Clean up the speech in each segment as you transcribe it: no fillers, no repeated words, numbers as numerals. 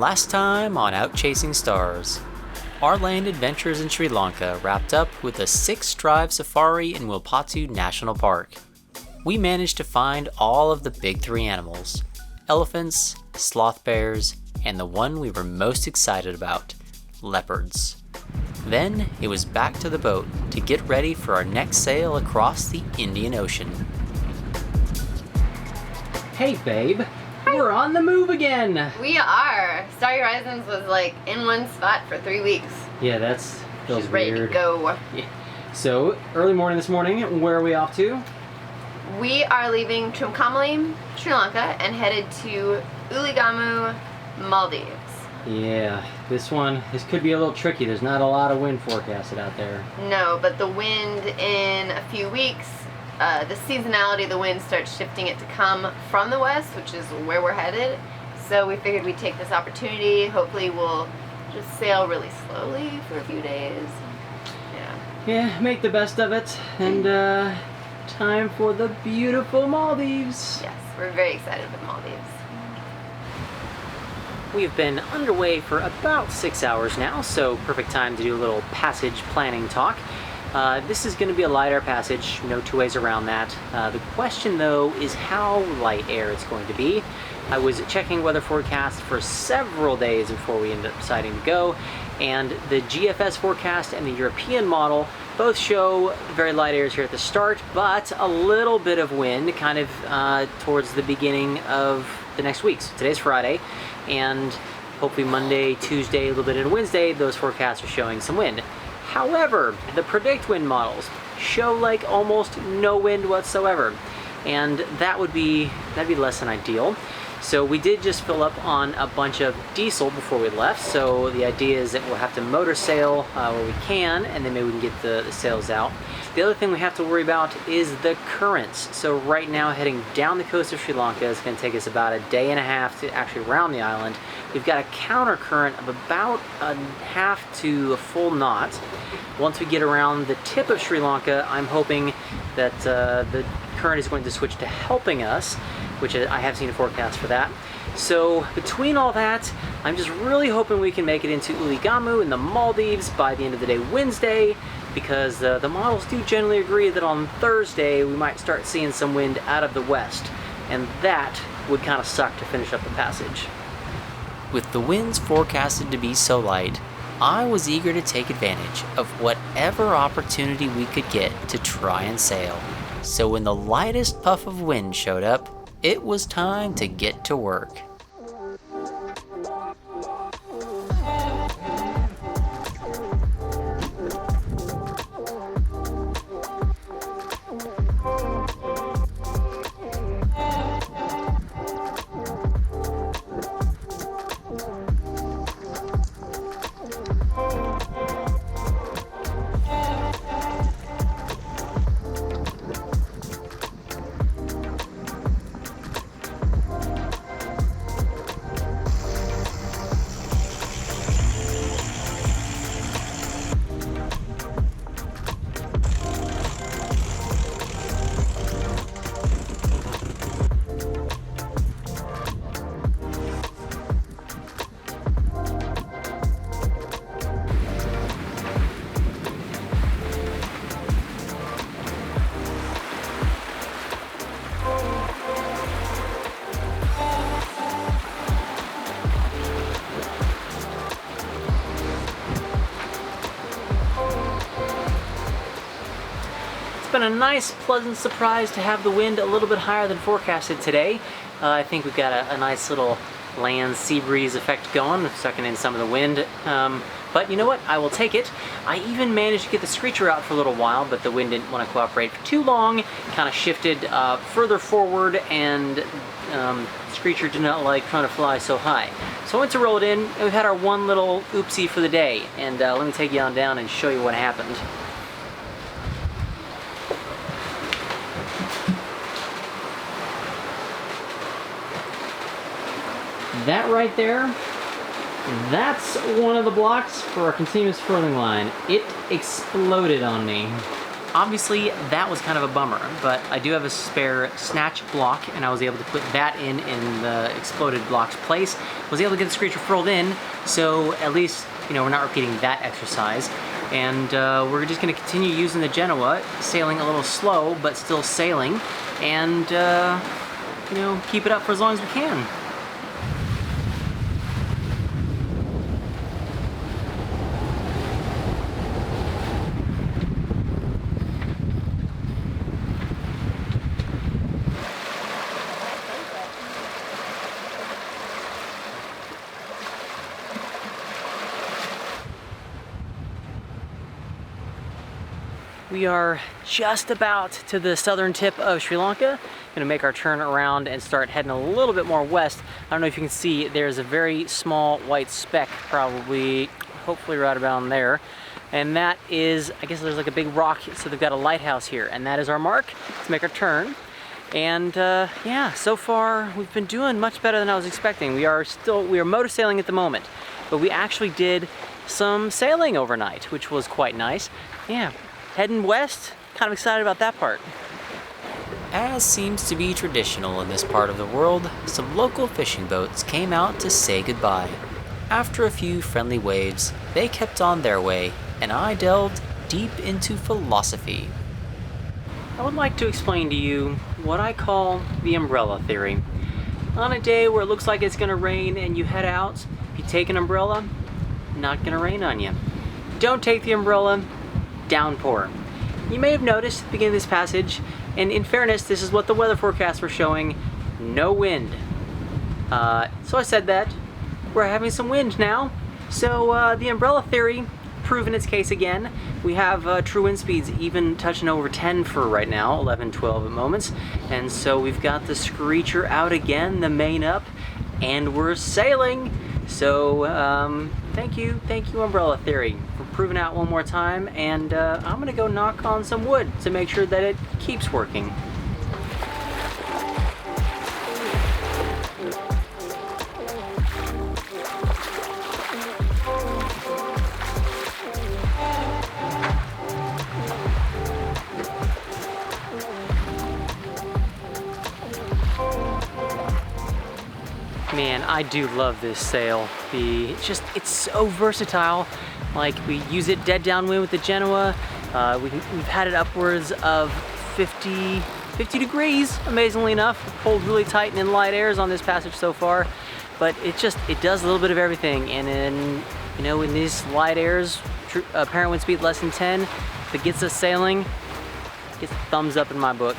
Last time on Out Chasing Stars, our land adventures in Sri Lanka wrapped up with a 6-drive safari in Wilpattu National Park. We managed to find all of the big 3 animals: elephants, sloth bears, and the one we were most excited about, leopards. Then it was back to the boat to get ready for our next sail across the Indian Ocean. Hey babe, we're on the move again! We are! Starry Horizons was like in one spot for 3 weeks. Yeah, feels She's ready weird. to go. Yeah. So, early morning this morning, where are we off to? We are leaving Trincomalee, Sri Lanka, and headed to Uligan, Maldives. Yeah, this could be a little tricky. There's not a lot of wind forecasted out there. No, but the wind in a few weeks, the seasonality of the wind starts shifting it to come from the west, which is where we're headed. So we figured we'd take this opportunity. Hopefully we'll just sail really slowly for a few days. Yeah, make the best of it. And time for the beautiful Maldives. Yes, we're very excited about Maldives. We've been underway for about 6 hours now, so perfect time to do a little passage planning talk. This is going to be a light air passage, no two ways around that. The question though is how light air it's going to be. I was checking weather forecasts for several days before we ended up deciding to go, and the GFS forecast and the European model both show very light airs here at the start, but a little bit of wind kind of towards the beginning of the next week. So today's Friday, and hopefully Monday, Tuesday, a little bit into Wednesday, those forecasts are showing some wind. However, the predict wind models show like almost no wind whatsoever, and that'd be less than ideal. So we did just fill up on a bunch of diesel before we left, so the idea is that we'll have to motor sail where we can, and then maybe we can get the sails out. The other thing we have to worry about is the currents. So right now, heading down the coast of Sri Lanka is going to take us about a day and a half to actually round the island. We've got a counter current of about a half to a full knot. Once we get around the tip of Sri Lanka, I'm hoping that the current is going to switch to helping us, which I have seen a forecast for that. So between all that, I'm just really hoping we can make it into Uligan in the Maldives by the end of the day Wednesday, because the models do generally agree that on Thursday we might start seeing some wind out of the west, and that would kind of suck to finish up the passage. With the winds forecasted to be so light, I was eager to take advantage of whatever opportunity we could get to try and sail. So when the lightest puff of wind showed up, it was time to get to work. It's been a nice, pleasant surprise to have the wind a little bit higher than forecasted today. I think we've got a nice little land sea breeze effect going, sucking in some of the wind. But you know what? I will take it. I even managed to get the Screecher out for a little while, but the wind didn't want to cooperate for too long. Kind of shifted further forward, and Screecher did not like trying to fly so high. So I went to roll it in, and we've had our one little oopsie for the day. And let me take you on down and show you what happened. That right there, that's one of the blocks for our continuous furling line. It exploded on me. Obviously, that was kind of a bummer, but I do have a spare snatch block, and I was able to put that in the exploded block's place. Was able to get the screecher furled in, so at least, you know, we're not repeating that exercise. And we're just going to continue using the Genoa, sailing a little slow, but still sailing, and, you know, keep it up for as long as we can. We are just about to the southern tip of Sri Lanka. Gonna make our turn around and start heading a little bit more west. I don't know if you can see, there's a very small white speck, probably, hopefully right about there. And that is, I guess there's like a big rock, so they've got a lighthouse here. And that is our mark to make our turn. And yeah, so far we've been doing much better than I was expecting. We are motor sailing at the moment, but we actually did some sailing overnight, which was quite nice. Yeah. Heading west, kind of excited about that part. As seems to be traditional in this part of the world, some local fishing boats came out to say goodbye. After a few friendly waves, they kept on their way, and I delved deep into philosophy. I would like to explain to you what I call the umbrella theory. On a day where it looks like it's gonna rain and you head out, if you take an umbrella, not gonna rain on you. Don't take the umbrella, downpour. You may have noticed at the beginning of this passage, and in fairness, this is what the weather forecasts were showing, no wind. So I said that. We're having some wind now. So the umbrella theory proven its case again. We have true wind speeds even touching over 10 for right now, 11, 12 at moments. And so we've got the screecher out again, the main up, and we're sailing. So thank you umbrella theory for proving out one more time, and I'm gonna go knock on some wood to make sure that it keeps working. Man, I do love this sail. It's so versatile. Like, we use it dead downwind with the Genoa. We've had it upwards of 50 degrees, amazingly enough. Pulled really tight and in light airs on this passage so far. But it does a little bit of everything. And in, you know, in these light airs, apparent wind speed less than 10, if it gets us sailing, it gets a thumbs up in my book.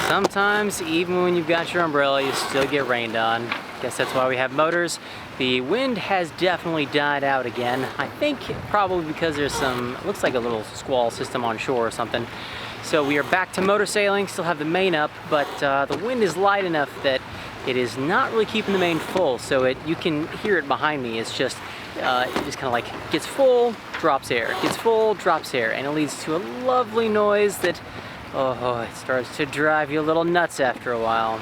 Sometimes, even when you've got your umbrella, you still get rained on. Guess that's why we have motors. The wind has definitely died out again. I think probably because there's looks like a little squall system on shore or something. So we are back to motor sailing, still have the main up, but the wind is light enough that it is not really keeping the main full. So you can hear it behind me. It's just, it just kind of like gets full, drops air, gets full, drops air, and it leads to a lovely noise that, oh, it starts to drive you a little nuts after a while.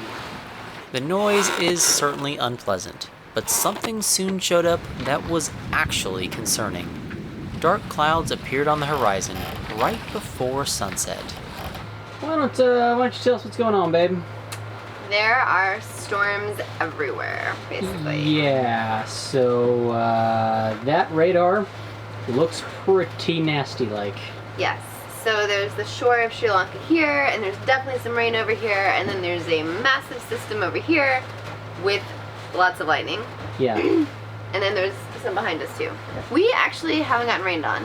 The noise is certainly unpleasant, but something soon showed up that was actually concerning. Dark clouds appeared on the horizon right before sunset. Why don't you tell us what's going on, babe? There are storms everywhere, basically. Yeah, so that radar looks pretty nasty-like. Yes. So there's the shore of Sri Lanka here, and there's definitely some rain over here, and then there's a massive system over here with lots of lightning. Yeah. And then there's some behind us too. We actually haven't gotten rained on,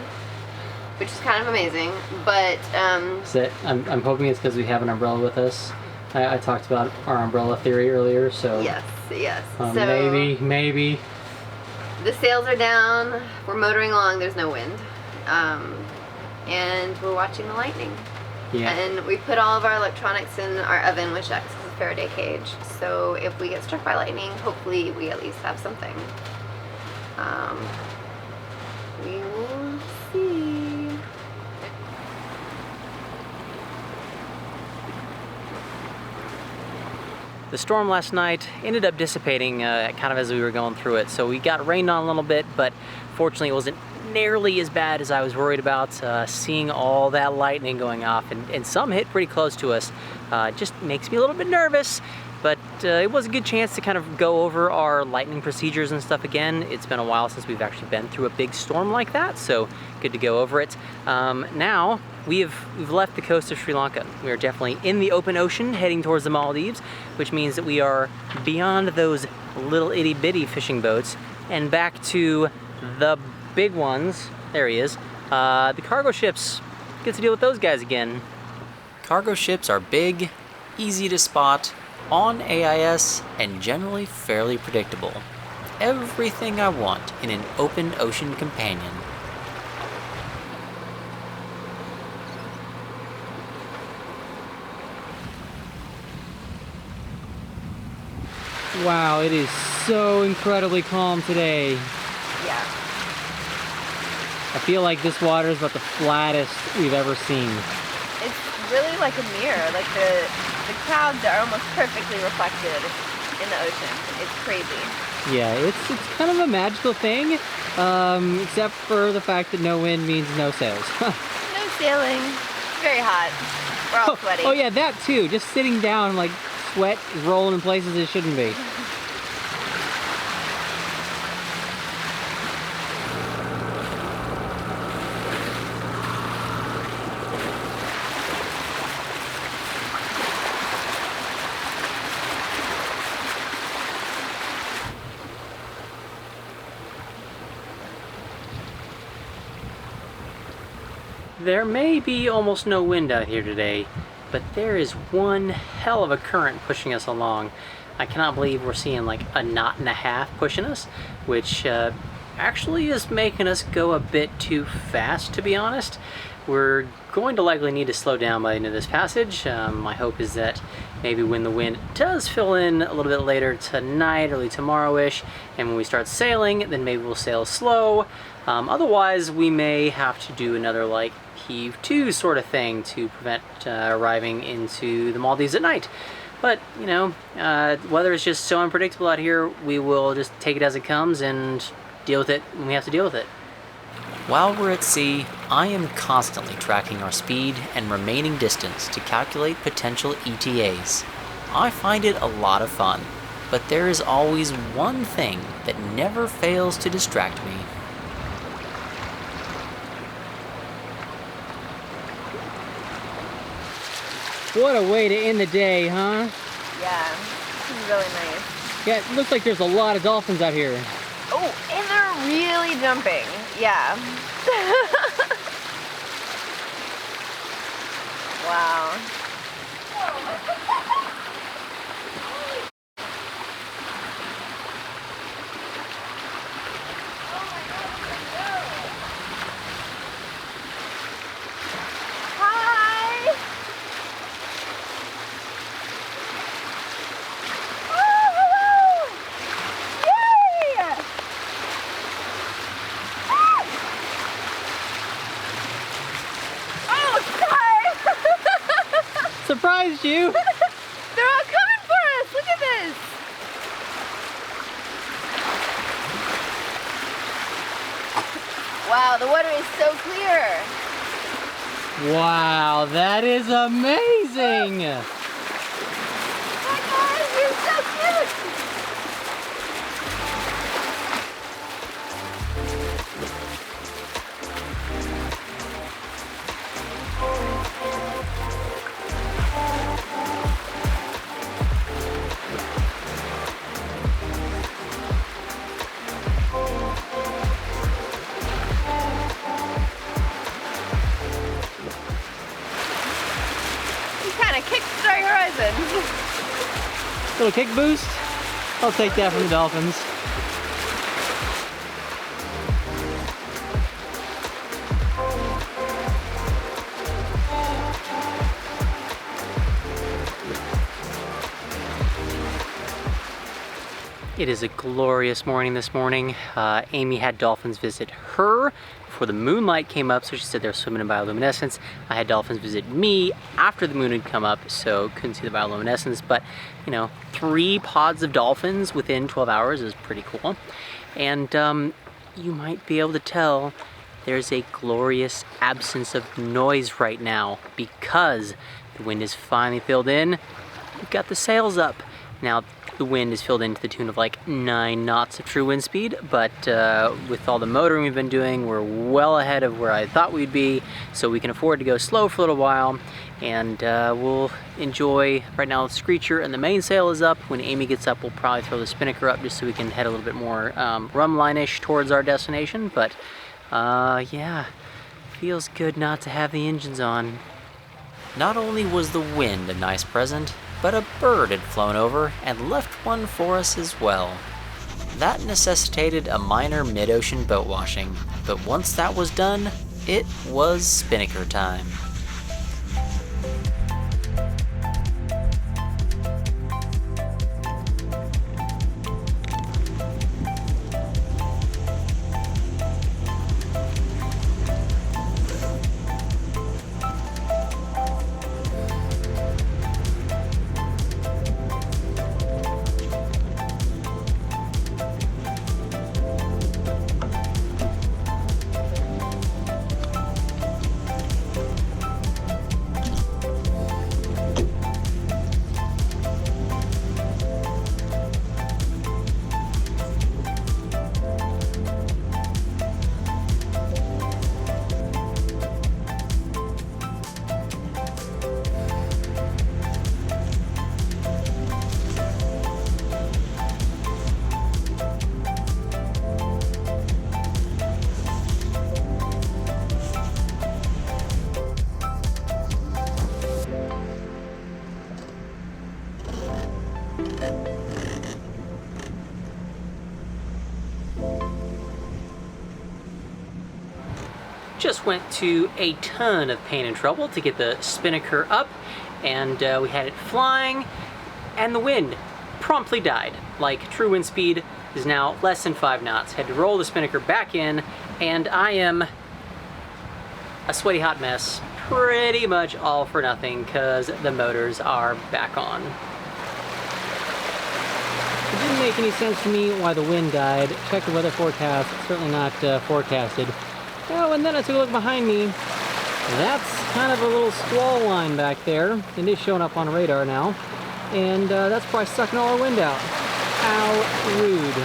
which is kind of amazing, but I'm hoping it's because we have an umbrella with us. I talked about our umbrella theory earlier, so yes. So maybe. The sails are down, we're motoring along, there's no wind. And we're watching the lightning. Yeah. And we put all of our electronics in our oven, which acts as a Faraday cage. So if we get struck by lightning, hopefully we at least have something. We will see. The storm last night ended up dissipating kind of as we were going through it. So we got rained on a little bit, but fortunately it wasn't nearly as bad as I was worried about. Seeing all that lightning going off, and some hit pretty close to us, just makes me a little bit nervous. But it was a good chance to kind of go over our lightning procedures and stuff again. It's been a while since we've actually been through a big storm like that, so good to go over it. Now, we've left the coast of Sri Lanka. We are definitely in the open ocean, heading towards the Maldives, which means that we are beyond those little itty bitty fishing boats and back to the big ones. There he is. The cargo ships. Get to deal with those guys again. Cargo ships are big, easy to spot, on AIS, and generally fairly predictable. Everything I want in an open ocean companion. Wow, it is so incredibly calm today. Yeah. I feel like this water is about the flattest we've ever seen. It's really like a mirror. Like the clouds are almost perfectly reflected in the ocean. It's crazy. Yeah, it's kind of a magical thing, except for the fact that no wind means no sails. No sailing. It's very hot. We're all sweaty. Oh yeah, that too. Just sitting down, like sweat is rolling in places it shouldn't be. There may be almost no wind out here today, but there is one hell of a current pushing us along. I cannot believe we're seeing like a knot and a half pushing us, which actually is making us go a bit too fast, to be honest. We're going to likely need to slow down by the end of this passage. My hope is that maybe when the wind does fill in a little bit later tonight, early tomorrow-ish, and when we start sailing, then maybe we'll sail slow. Otherwise, we may have to do another like heave to sort of thing to prevent arriving into the Maldives at night. But, you know, weather is just so unpredictable out here, we will just take it as it comes and deal with it when we have to deal with it. While we're at sea, I am constantly tracking our speed and remaining distance to calculate potential ETAs. I find it a lot of fun, but there is always one thing that never fails to distract me. What a way to end the day, huh? Yeah, this is really nice. Yeah, it looks like there's a lot of dolphins out here. Oh, and they're really jumping. Yeah. Wow. Surprised you! They're all coming for us! Look at this! Wow, the water is so clear! Wow, that is amazing! Oh my God, you're so cute! Kick Starry Horizons. Little kick boost. I'll take that from the dolphins. It is a glorious morning this morning. Amy had dolphins visit her before the moonlight came up, so she said they're swimming in bioluminescence. I had dolphins visit me after the moon had come up, so couldn't see the bioluminescence, but you know, 3 pods of dolphins within 12 hours is pretty cool. And you might be able to tell there's a glorious absence of noise right now because the wind is finally filled in. We've got the sails up. Now, the wind is filled in to the tune of like 9 knots of true wind speed, but with all the motoring we've been doing, we're well ahead of where I thought we'd be, so we can afford to go slow for a little while, and we'll enjoy. Right now the screecher and the mainsail is up. When Amy gets up, we'll probably throw the spinnaker up just so we can head a little bit more rum line-ish towards our destination, but yeah, feels good not to have the engines on. Not only was the wind a nice present, but a bird had flown over and left one for us as well. That necessitated a minor mid-ocean boat washing, but once that was done, it was spinnaker time. Just went to a ton of pain and trouble to get the spinnaker up, and we had it flying, and the wind promptly died. Like, true wind speed is now less than 5 knots. Had to roll the spinnaker back in, and I am a sweaty hot mess, pretty much all for nothing, because the motors are back on. It didn't make any sense to me why the wind died. Check the weather forecast, it's certainly not forecasted. Oh, and then I took a look behind me. That's kind of a little squall line back there. It is showing up on radar now. And that's probably sucking all our wind out. How rude.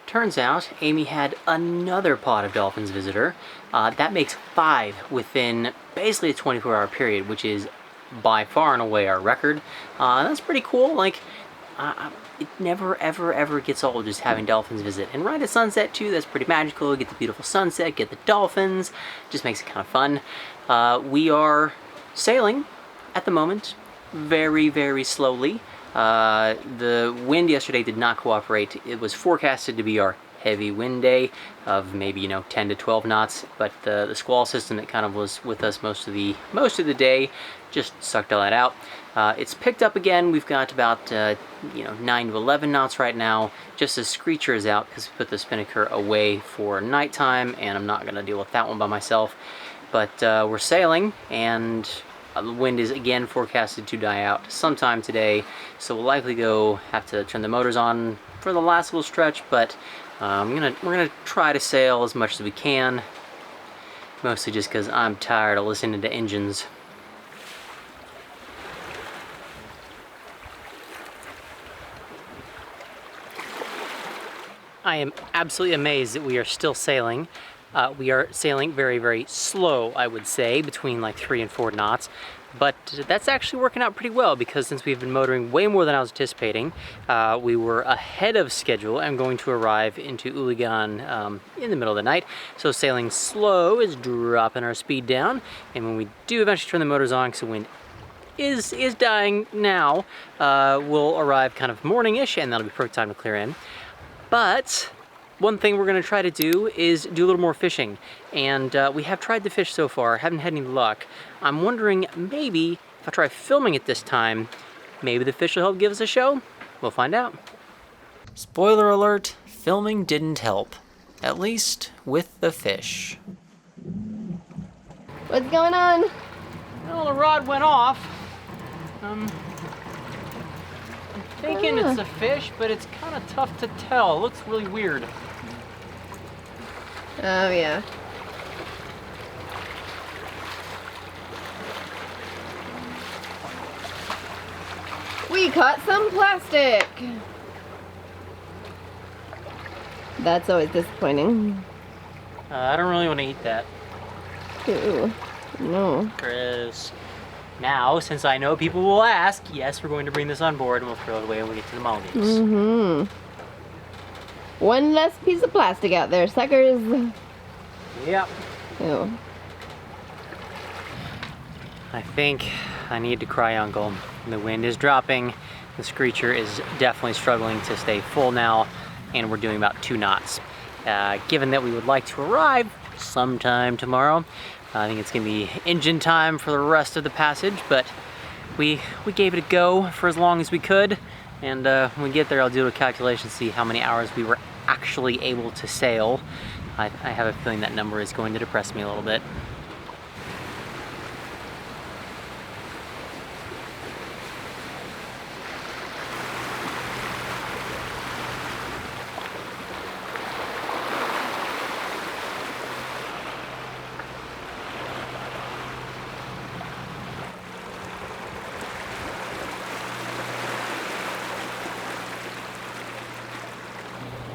Turns out Amy had another pod of dolphins visit her. That makes 5 within basically a 24-hour period, which is by far and away our record. That's pretty cool. Like, it never ever gets old just having dolphins visit. And right at sunset too, that's pretty magical. Get the beautiful sunset, get the dolphins, just makes it kind of fun. We are sailing at the moment very slowly. The wind yesterday did not cooperate. It was forecasted to be our heavy wind day of maybe 10 to 12 knots, but the squall system that kind of was with us most of the day just sucked all that out. It's picked up again. We've got about 9 to 11 knots right now, just as screecher is out because we put the spinnaker away for nighttime, and I'm not going to deal with that one by myself. But we're sailing, and the wind is again forecasted to die out sometime today, so we'll likely have to turn the motors on for the last little stretch, but we're gonna try to sail as much as we can, mostly just because I'm tired of listening to engines. I am absolutely amazed that we are still sailing. We are sailing very slow, I would say, between like 3 and 4 knots. But that's actually working out pretty well, because since we've been motoring way more than I was anticipating, we were ahead of schedule and going to arrive into Uligan in the middle of the night. So sailing slow is dropping our speed down, and when we do eventually turn the motors on, because the wind is dying now, we'll arrive kind of morning-ish, and that'll be perfect time to clear in. But one thing we're going to try to do is do a little more fishing, and we have tried to fish so far, haven't had any luck. I'm wondering maybe if I try filming it this time, maybe the fish will help give us a show. We'll find out. Spoiler alert, filming didn't help. At least with the fish. What's going on? Well, the rod went off. I'm thinking it's a fish, but it's kind of tough to tell. It looks really weird. Oh yeah. We caught some plastic. That's always disappointing. I don't really want to eat that. Ew. No. Chris. Now, since I know people will ask, yes, we're going to bring this on board and we'll throw it away when we get to the Maldives. Mm-hmm. One less piece of plastic out there, suckers. Yep. Ew. I think I need to cry uncle. The wind is dropping. The screecher is definitely struggling to stay full now, and we're doing about 2 knots. Given that we would like to arrive sometime tomorrow, I think it's gonna be engine time for the rest of the passage, but we gave it a go for as long as we could, and when we get there I'll do a calculation to see how many hours we were actually able to sail. I have a feeling that number is going to depress me a little bit.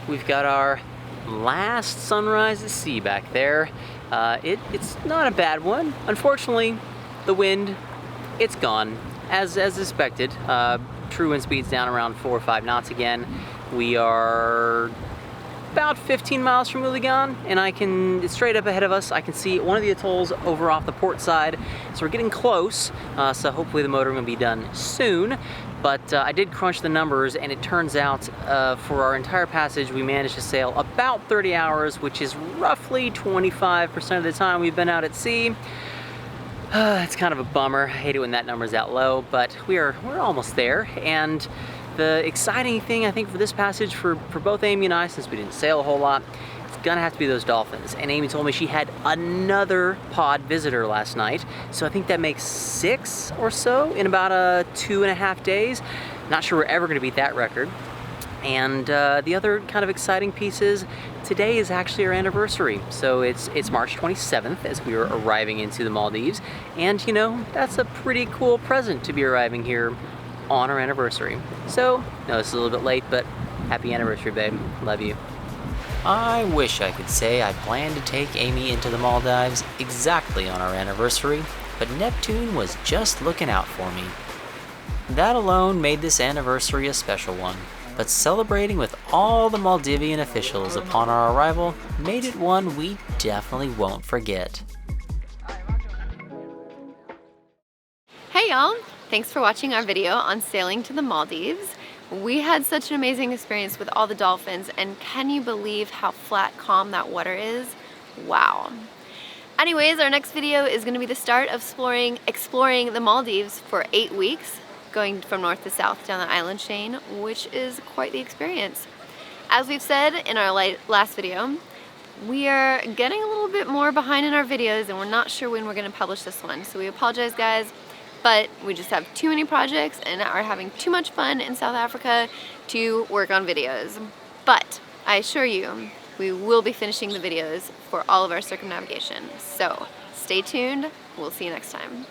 We've got our last sunrise at sea back there. It's not a bad one. Unfortunately, the wind, it's gone, as expected. True wind speed's down around 4 or 5 knots again. We are about 15 miles from Uligan, and it's straight up ahead of us. I can see one of the atolls over off the port side, so we're getting close. So hopefully the motoring will be done soon. But I did crunch the numbers, and it turns out for our entire passage we managed to sail about 30 hours, which is roughly 25% of the time we've been out at sea. It's kind of a bummer. I hate it when that number's that low, but we're almost there. And the exciting thing I think for this passage for both Amy and I, since we didn't sail a whole lot, it's gonna have to be those dolphins. And Amy told me she had another pod visitor last night, so I think that makes 6 or so in about 2.5 days. Not sure we're ever gonna beat that record. And the other kind of exciting piece is today is actually our anniversary. So it's March 27th as we are arriving into the Maldives. And you know, that's a pretty cool present to be arriving here on our anniversary. So, no, this is a little bit late, but happy anniversary, babe. Love you. I wish I could say I planned to take Amy into the Maldives exactly on our anniversary, but Neptune was just looking out for me. That alone made this anniversary a special one, but celebrating with all the Maldivian officials upon our arrival made it one we definitely won't forget. Hey y'all! Thanks for watching our video on sailing to the Maldives. We had such an amazing experience with all the dolphins, and can you believe how flat, calm that water is? Wow. Anyways, our next video is going to be the start of exploring the Maldives for 8 weeks, going from north to south down the island chain, which is quite the experience. As we've said in our last video, we are getting a little bit more behind in our videos, and we're not sure when we're going to publish this one, so we apologize, guys. But we just have too many projects and are having too much fun in South Africa to work on videos. But I assure you, we will be finishing the videos for all of our circumnavigation. So stay tuned. We'll see you next time.